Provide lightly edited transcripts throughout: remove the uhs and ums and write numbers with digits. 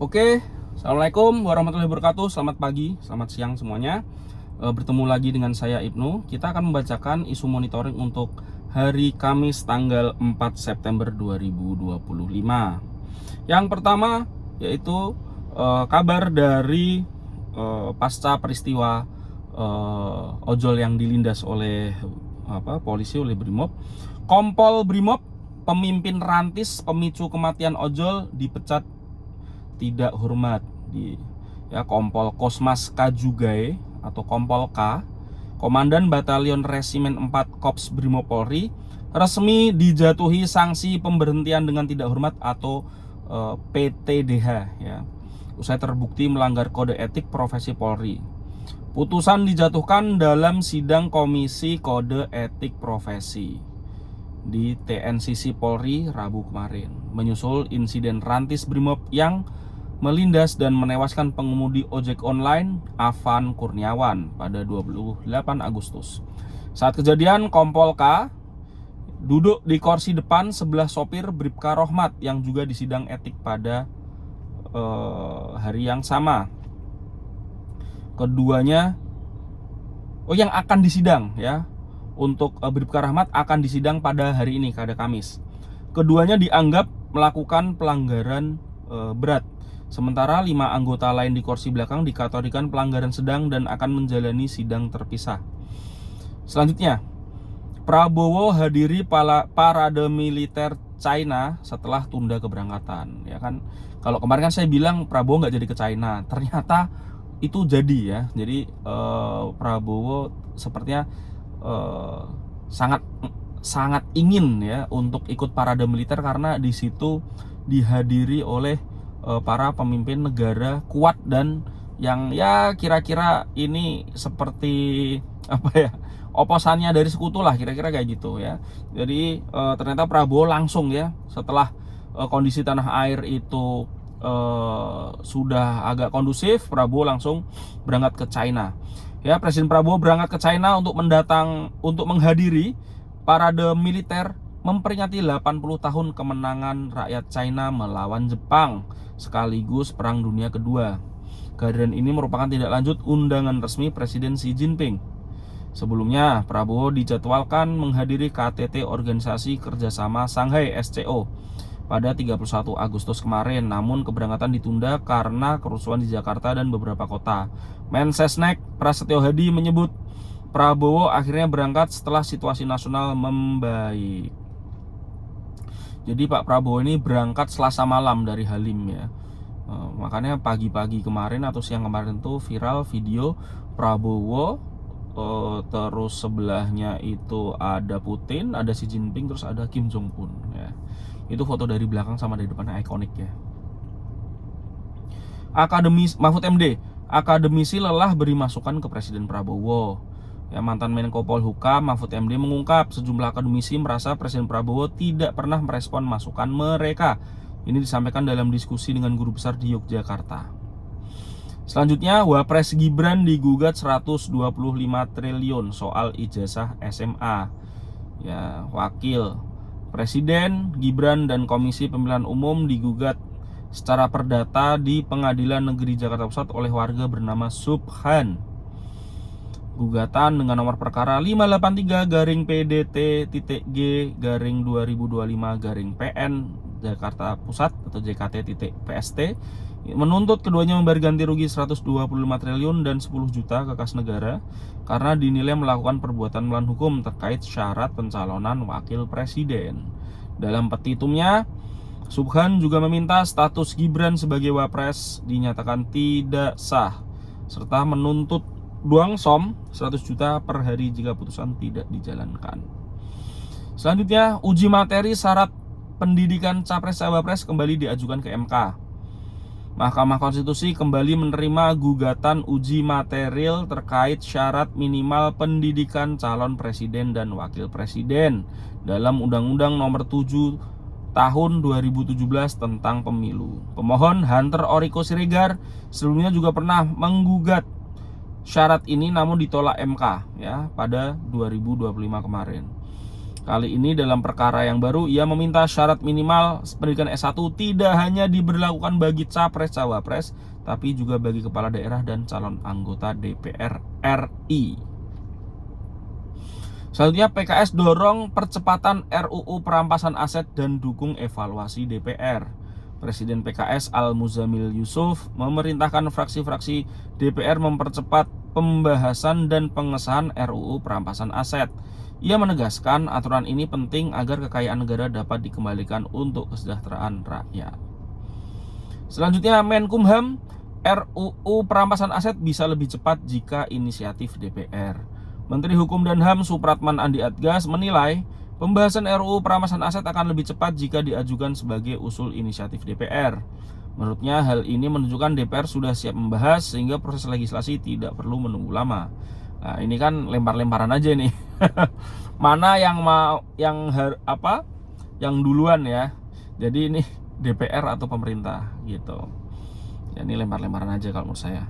Oke, Assalamualaikum warahmatullahi wabarakatuh. Selamat pagi, selamat siang semuanya. Bertemu lagi dengan saya Ibnu. Kita akan membacakan isu monitoring untuk hari Kamis tanggal 4 September 2025. Yang pertama yaitu kabar dari pasca peristiwa ojol yang dilindas oleh polisi, oleh Brimob. Kompol Brimob, pemimpin rantis pemicu kematian ojol, dipecat tidak hormat. Kompol Kosmas Kajugai atau Kompol K, Komandan Batalion Resimen 4 Kops Brimob Polri, resmi dijatuhi sanksi pemberhentian dengan tidak hormat atau PTDH ya. Usai terbukti melanggar kode etik profesi Polri. Putusan dijatuhkan dalam sidang Komisi Kode Etik Profesi di TNCC Polri Rabu kemarin, menyusul insiden rantis Brimob yang melindas dan menewaskan pengemudi ojek online Avan Kurniawan pada 28 Agustus. Saat kejadian, Kompol K duduk di kursi depan sebelah sopir Bribka Rohmat yang juga disidang etik pada hari yang sama. Keduanya yang akan disidang ya. Untuk Bribka Rahmat akan disidang pada hari ini, pada Kamis. Keduanya dianggap melakukan pelanggaran berat. Sementara 5 anggota lain di kursi belakang dikategorikan pelanggaran sedang dan akan menjalani sidang terpisah. Selanjutnya, Prabowo hadiri parade militer China setelah tunda keberangkatan. Ya kan, kalau kemarin kan saya bilang Prabowo nggak jadi ke China, ternyata itu jadi ya. Jadi Prabowo sepertinya sangat ingin ya untuk ikut parade militer karena di situ dihadiri oleh para pemimpin negara kuat dan yang ya kira-kira ini seperti oposannya dari sekutu lah, kira-kira kayak gitu ya. Jadi ternyata Prabowo langsung ya setelah kondisi tanah air itu sudah agak kondusif, Prabowo langsung berangkat ke China. Ya, Presiden Prabowo berangkat ke China untuk menghadiri parade militer memperingati 80 tahun kemenangan rakyat China melawan Jepang sekaligus Perang Dunia Kedua. Kehadiran ini merupakan tindak lanjut undangan resmi Presiden Xi Jinping. Sebelumnya, Prabowo dijadwalkan menghadiri KTT Organisasi Kerjasama Shanghai SCO pada 31 Agustus kemarin, namun keberangkatan ditunda karena kerusuhan di Jakarta dan beberapa kota. Mensesnek Prasetyo Hadi menyebut Prabowo akhirnya berangkat setelah situasi nasional membaik. Jadi Pak Prabowo ini berangkat Selasa malam dari Halim ya. Makanya pagi-pagi kemarin atau siang kemarin tuh viral video Prabowo, terus sebelahnya itu ada Putin, ada Xi Jinping, terus ada Kim Jong Un ya. Itu foto dari belakang sama dari depannya, ikonik ya. Mahfud MD, akademisi lelah beri masukan ke Presiden Prabowo. Ya, mantan Menko Polhukam Mahfud MD mengungkap sejumlah akademisi merasa Presiden Prabowo tidak pernah merespon masukan mereka. Ini disampaikan dalam diskusi dengan guru besar di Yogyakarta. Selanjutnya, Wapres Gibran digugat 125 triliun soal ijazah SMA. Ya, Wakil Presiden Gibran dan Komisi Pemilihan Umum digugat secara perdata di Pengadilan Negeri Jakarta Pusat oleh warga bernama Subhan. Gugatan dengan nomor perkara 583-PDT-G-2025-PN Jakarta Pusat atau JKT.PST menuntut keduanya membayar ganti rugi 125 triliun dan 10 juta ke kas negara karena dinilai melakukan perbuatan melawan hukum terkait syarat pencalonan wakil presiden. Dalam petitumnya, Subhan juga meminta status Gibran sebagai wapres dinyatakan tidak sah serta menuntut uang som 100 juta per hari jika putusan tidak dijalankan. Selanjutnya, uji materi syarat pendidikan Capres-Cawapres kembali diajukan ke MK. Mahkamah Konstitusi kembali menerima gugatan uji material terkait syarat minimal pendidikan calon presiden dan wakil presiden dalam Undang-Undang Nomor 7 Tahun 2017 tentang Pemilu. Pemohon Hunter Oriko Siregar sebelumnya juga pernah menggugat syarat ini namun ditolak MK ya pada 2025 kemarin. Kali ini dalam perkara yang baru, ia meminta syarat minimal pendidikan S1 tidak hanya diberlakukan bagi capres-cawapres, tapi juga bagi kepala daerah dan calon anggota DPR RI. Selanjutnya, PKS dorong percepatan RUU perampasan aset dan dukung evaluasi DPR. Presiden PKS Al-Muzamil Yusuf memerintahkan fraksi-fraksi DPR mempercepat pembahasan dan pengesahan RUU perampasan aset. Ia menegaskan aturan ini penting agar kekayaan negara dapat dikembalikan untuk kesejahteraan rakyat. Selanjutnya, Menkumham, RUU perampasan aset bisa lebih cepat jika inisiatif DPR. Menteri Hukum dan HAM Supratman Andi Adgas menilai pembahasan RUU perampasan aset akan lebih cepat jika diajukan sebagai usul inisiatif DPR. Menurutnya hal ini menunjukkan DPR sudah siap membahas sehingga proses legislasi tidak perlu menunggu lama. Nah, ini kan lempar-lemparan aja nih. Mana yang yang duluan ya. Jadi ini DPR atau pemerintah gitu. Ya, ini lempar-lemparan aja kalau menurut saya.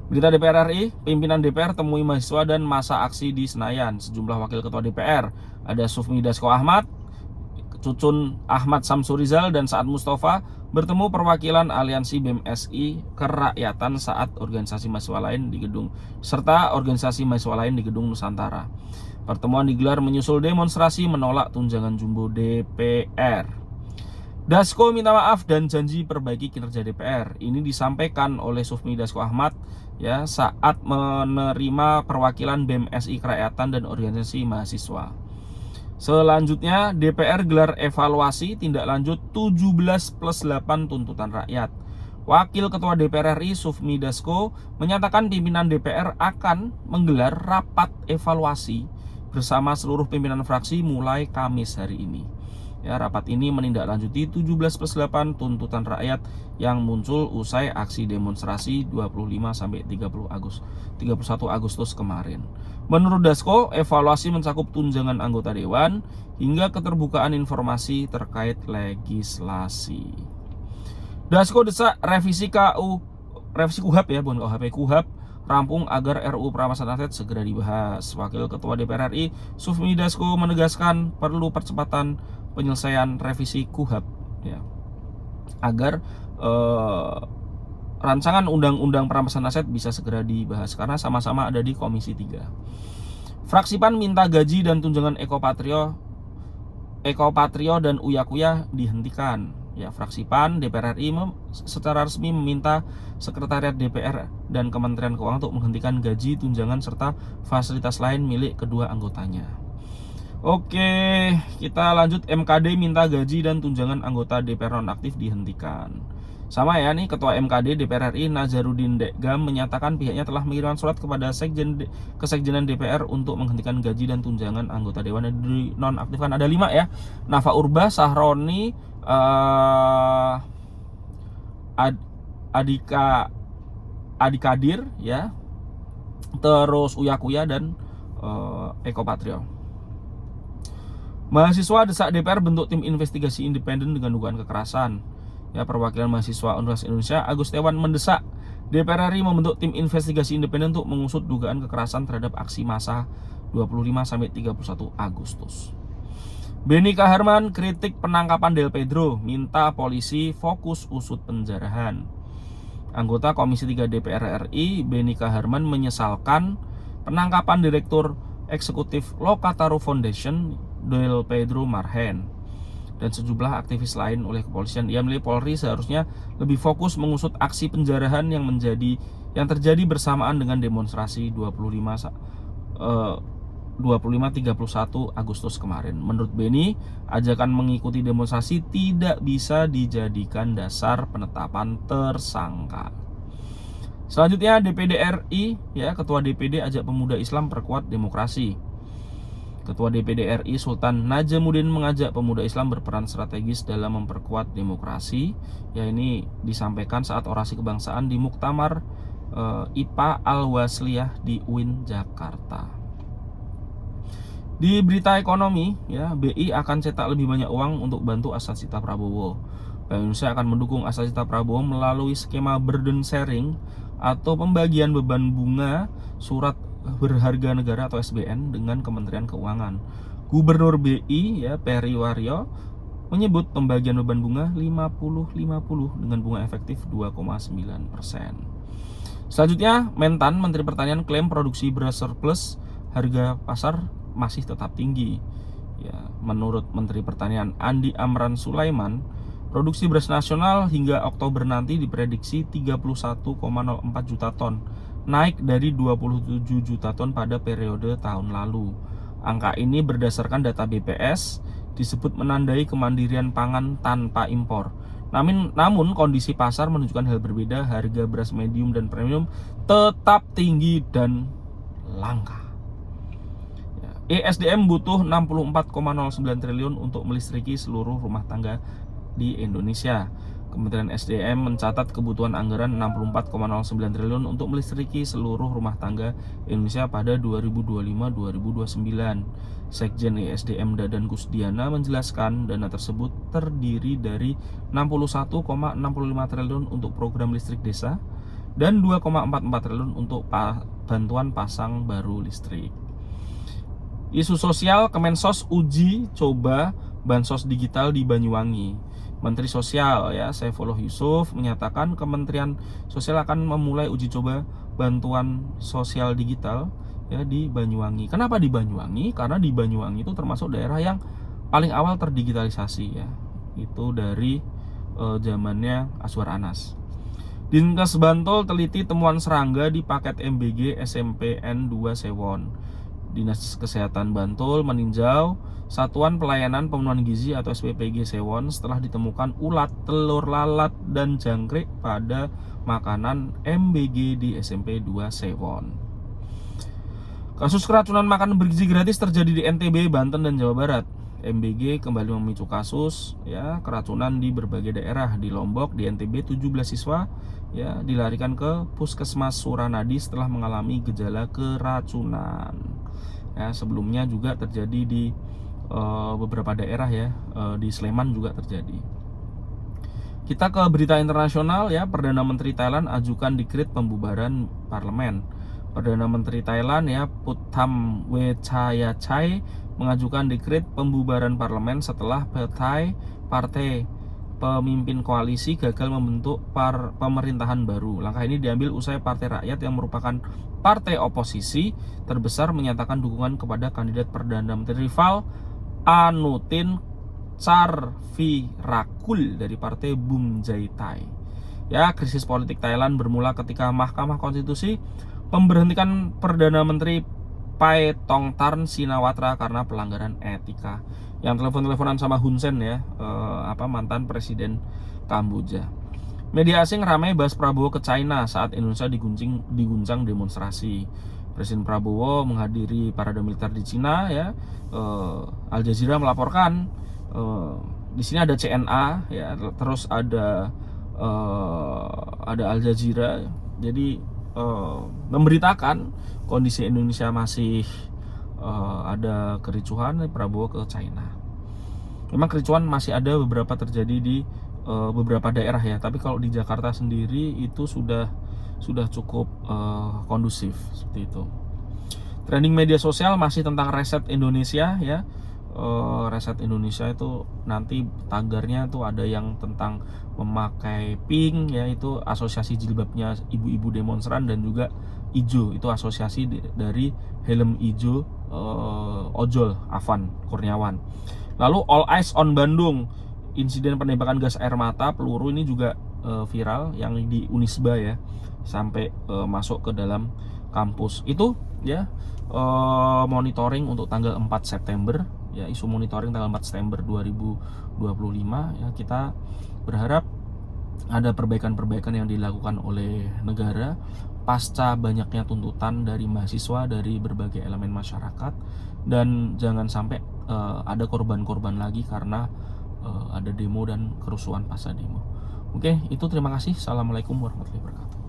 Berita DPR RI, pimpinan DPR temui mahasiswa dan masa aksi di Senayan. Sejumlah wakil ketua DPR, ada Sufmi Dasko Ahmad, Cucun Ahmad Samsurizal, dan Saad Mustafa bertemu perwakilan Aliansi BEM-SI Kerakyatan saat organisasi mahasiswa lain di gedung Nusantara. Pertemuan digelar menyusul demonstrasi menolak tunjangan jumbo DPR. Dasko minta maaf dan janji perbaiki kinerja DPR. Ini disampaikan oleh Sufmi Dasko Ahmad ya saat menerima perwakilan BEM-SI Kerakyatan dan organisasi mahasiswa. Selanjutnya, DPR gelar evaluasi tindak lanjut 17+8 tuntutan rakyat. Wakil Ketua DPR RI Sufmi Dasko menyatakan pimpinan DPR akan menggelar rapat evaluasi bersama seluruh pimpinan fraksi mulai Kamis hari ini. Ya, rapat ini menindaklanjuti 17+8 tuntutan rakyat yang muncul usai aksi demonstrasi 25-31 Agustus kemarin. Menurut Dasko, evaluasi mencakup tunjangan anggota dewan hingga keterbukaan informasi terkait legislasi. Dasko desak revisi KUHP ya, bukan KUHP, KUHP rampung agar RUU perampasan aset segera dibahas. Wakil Ketua DPR RI Sufmi Dasko menegaskan perlu percepatan penyelesaian revisi KUHP ya, agar rancangan undang-undang perampasan aset bisa segera dibahas karena sama-sama ada di Komisi 3. Fraksi PAN minta gaji dan tunjangan Ekopatrio dan Uya Kuya dihentikan. Ya, fraksi PAN DPR RI secara resmi meminta Sekretariat DPR dan Kementerian Keuangan untuk menghentikan gaji, tunjangan serta fasilitas lain milik kedua anggotanya. Oke, kita lanjut. MKD minta gaji dan tunjangan anggota DPR nonaktif dihentikan. Sama ya nih, Ketua MKD DPR RI Nazarudin Dekgam menyatakan pihaknya telah mengirimkan surat kepada Kesekjenan DPR untuk menghentikan gaji dan tunjangan anggota dewan yang dinonaktifkan. Ada 5 ya, Nafa Urba, Sahroni, Adikadir ya, terus Uya Kuya dan Ekopatrio. Mahasiswa desak DPR bentuk tim investigasi independen dengan dugaan kekerasan. Ya, perwakilan mahasiswa Universitas Indonesia Agus Tewan mendesak DPR RI membentuk tim investigasi independen untuk mengusut dugaan kekerasan terhadap aksi massa 25-31 Agustus. Beni Kaharman kritik penangkapan Del Pedro, minta polisi fokus usut penjarahan. Anggota Komisi 3 DPR RI Beni Kaharman menyesalkan penangkapan Direktur Eksekutif Lokataru Foundation Del Pedro Marhen dan sejumlah aktivis lain oleh kepolisian. Ia menilai Polri seharusnya lebih fokus mengusut aksi penjarahan yang terjadi bersamaan dengan demonstrasi 25-31 Agustus kemarin. Menurut Beni, ajakan mengikuti demonstrasi tidak bisa dijadikan dasar penetapan tersangka. Selanjutnya, DPD RI ya, Ketua DPD ajak pemuda Islam perkuat demokrasi. Ketua DPD RI Sultan Najamuddin mengajak pemuda Islam berperan strategis dalam memperkuat demokrasi. Ya, ini disampaikan saat orasi kebangsaan di Muktamar IPA Al-Wasliyah di UIN Jakarta. Di berita ekonomi, ya, BI akan cetak lebih banyak uang untuk bantu Asasita Prabowo. Bank Indonesia akan mendukung Asasita Prabowo melalui skema burden sharing atau pembagian beban bunga surat berharga negara atau SBN dengan Kementerian Keuangan. Gubernur BI ya Peri Warjo menyebut pembagian beban bunga 50-50 dengan bunga efektif 2,9%. Selanjutnya, Mentan Menteri Pertanian klaim produksi beras surplus, harga pasar masih tetap tinggi. Ya, menurut Menteri Pertanian Andi Amran Sulaiman, produksi beras nasional hingga Oktober nanti diprediksi 31,04 juta ton, naik dari 27 juta ton pada periode tahun lalu. Angka ini berdasarkan data BPS, disebut menandai kemandirian pangan tanpa impor. Namun kondisi pasar menunjukkan hal berbeda, harga beras medium dan premium tetap tinggi dan langka. ESDM butuh 64,09 triliun untuk melistriki seluruh rumah tangga di Indonesia. Kementerian SDM mencatat kebutuhan anggaran 64,09 triliun untuk melistriki seluruh rumah tangga Indonesia pada 2025-2029. Sekjen ESDM Dadan Kusdiana menjelaskan dana tersebut terdiri dari 61,65 triliun untuk program listrik desa dan 2,44 triliun untuk bantuan pasang baru listrik. Isu sosial, Kemensos uji coba bansos digital di Banyuwangi. Menteri Sosial ya Saifullah Yusuf menyatakan Kementerian Sosial akan memulai uji coba bantuan sosial digital ya di Banyuwangi. Kenapa di Banyuwangi? Karena di Banyuwangi itu termasuk daerah yang paling awal terdigitalisasi ya. Itu dari zamannya Azwar Anas. Dinkes Bantul teliti temuan serangga di paket MBG SMPN 2 Sewon. Dinas Kesehatan Bantul meninjau Satuan Pelayanan Pemenuhan Gizi atau SPPG Sewon setelah ditemukan ulat, telur lalat, dan jangkrik pada makanan MBG di SMP 2 Sewon. Kasus keracunan makanan bergizi gratis terjadi di NTB, Banten, dan Jawa Barat. MBG kembali memicu kasus ya keracunan di berbagai daerah. Di Lombok, di NTB 17 siswa ya dilarikan ke Puskesmas Suranadi setelah mengalami gejala keracunan. Ya, sebelumnya juga terjadi di beberapa daerah ya, di Sleman juga terjadi. Kita ke berita internasional ya, Perdana Menteri Thailand ajukan dekret pembubaran parlemen. Perdana Menteri Thailand ya Putham Wechayachai mengajukan dekret pembubaran parlemen setelah partai pemimpin koalisi gagal membentuk pemerintahan baru. Langkah ini diambil usai Partai Rakyat yang merupakan partai oposisi terbesar menyatakan dukungan kepada kandidat Perdana Menteri rival Anutin Charnvirakul dari Partai Bumjaitai. Ya, krisis politik Thailand bermula ketika Mahkamah Konstitusi memberhentikan Perdana Menteri Paetongtarn Shinawatra karena pelanggaran etika. Yang telepon-teleponan sama Hun Sen ya, mantan presiden Kamboja. Media asing ramai bahas Prabowo ke China saat Indonesia diguncang demonstrasi. Presiden Prabowo menghadiri parade militer di Cina ya. Al Jazeera melaporkan di sini ada CNA ya, terus ada Al Jazeera. Jadi memberitakan kondisi Indonesia masih ada kericuhan Prabowo ke China. Memang kericuhan masih ada beberapa terjadi di beberapa daerah ya, tapi kalau di Jakarta sendiri itu sudah cukup kondusif seperti itu. Trending media sosial masih tentang Reset Indonesia ya. Reset Indonesia itu nanti tagarnya tuh ada yang tentang memakai pink ya, itu asosiasi jilbabnya ibu-ibu demonstran, dan juga ijo itu asosiasi dari helm ijo ojol Avan Kurniawan. Lalu All Eyes on Bandung, insiden penembakan gas air mata peluru ini juga viral yang di Unisba ya, sampai masuk ke dalam kampus. Itu ya monitoring untuk tanggal 4 September ya, isu monitoring tanggal 4 September 2025 ya. Kita berharap ada perbaikan-perbaikan yang dilakukan oleh negara pasca banyaknya tuntutan dari mahasiswa dari berbagai elemen masyarakat, dan jangan sampai ada korban-korban lagi karena ada demo dan kerusuhan pasca demo. Oke, itu terima kasih. Assalamualaikum warahmatullahi wabarakatuh.